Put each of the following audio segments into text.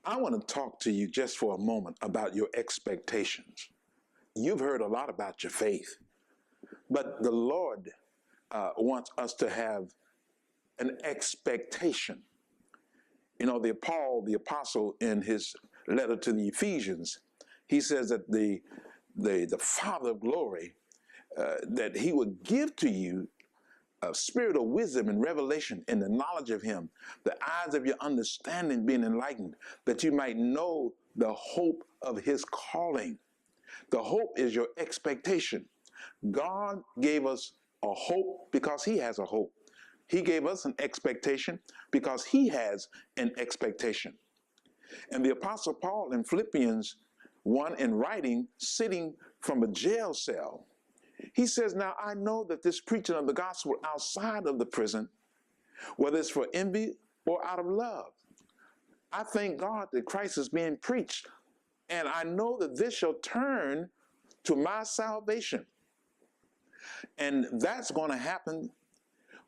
I want to talk to you just for a moment about your expectations. You've heard a lot about your faith, but the Lord wants us to have an expectation. You know, Paul, the apostle, in his letter to the Ephesians, he says that the Father of glory, that he would give to you a spirit of wisdom and revelation in the knowledge of him, the eyes of your understanding being enlightened, that you might know the hope of his calling. The hope is your expectation. God gave us a hope because he has a hope. He gave us an expectation because he has an expectation. And the Apostle Paul in Philippians 1, in writing, sitting from a jail cell, he says, now I know that this preaching of the gospel outside of the prison, whether it's for envy or out of love, I thank God that Christ is being preached, and I know that this shall turn to my salvation. And that's going to happen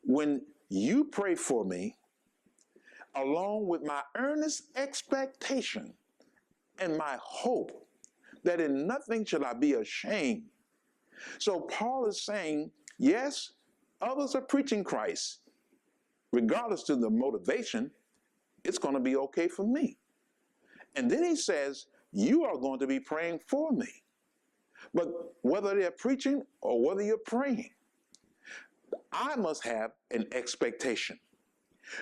when you pray for me, along with my earnest expectation and my hope that in nothing shall I be ashamed. So Paul is saying, yes, others are preaching Christ. Regardless to the motivation, it's going to be okay for me. And then he says, you are going to be praying for me. But whether they're preaching or whether you're praying, I must have an expectation.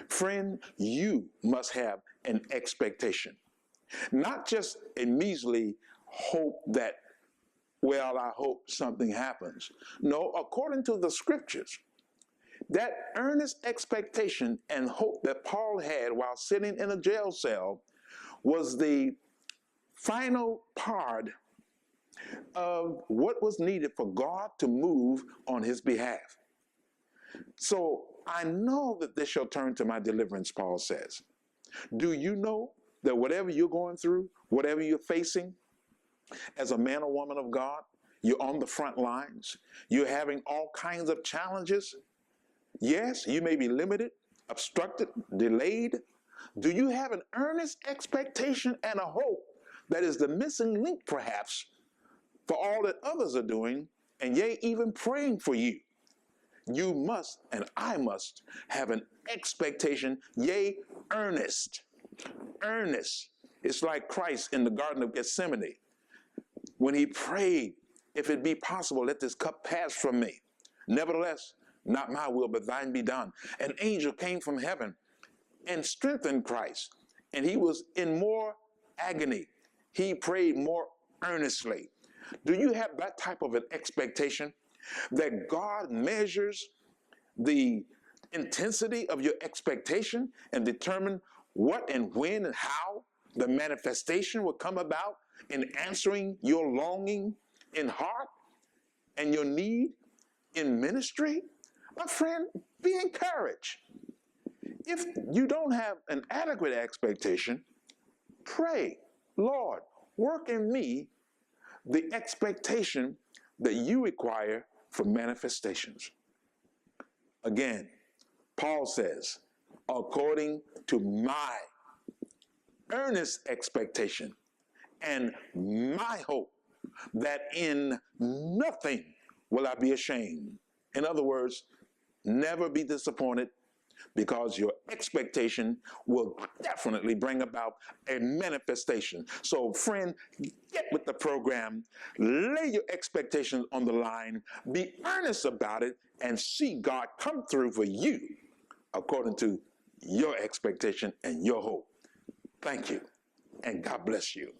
Friend, you must have an expectation. Not just a measly hope that, well, I hope something happens. No, according to the scriptures, that earnest expectation and hope that Paul had while sitting in a jail cell was the final part of what was needed for God to move on his behalf. So I know that this shall turn to my deliverance, Paul says. Do you know that whatever you're going through, whatever you're facing, as a man or woman of God, you're on the front lines, you're having all kinds of challenges? Yes, you may be limited, obstructed, delayed. Do you have an earnest expectation and a hope that is the missing link, perhaps, for all that others are doing, and yea, even praying for you? You must, and I must, have an expectation, yea, earnest. Earnest. It's like Christ in the Garden of Gethsemane, when he prayed, if it be possible, let this cup pass from me. Nevertheless, not my will, but thine be done. An angel came from heaven and strengthened Christ, and he was in more agony. He prayed more earnestly. Do you have that type of an expectation that God measures the intensity of your expectation and determine what and when and how the manifestation will come about in answering your longing in heart and your need in ministry? My friend, be encouraged. If you don't have an adequate expectation, pray, Lord, work in me the expectation that you require for manifestations. Again, Paul says, according to my earnest expectation and my hope that in nothing will I be ashamed. In other words, never be disappointed, because your expectation will definitely bring about a manifestation. So friend, get with the program, lay your expectations on the line, be earnest about it, and see God come through for you according to your expectation and your hope. Thank you, and God bless you.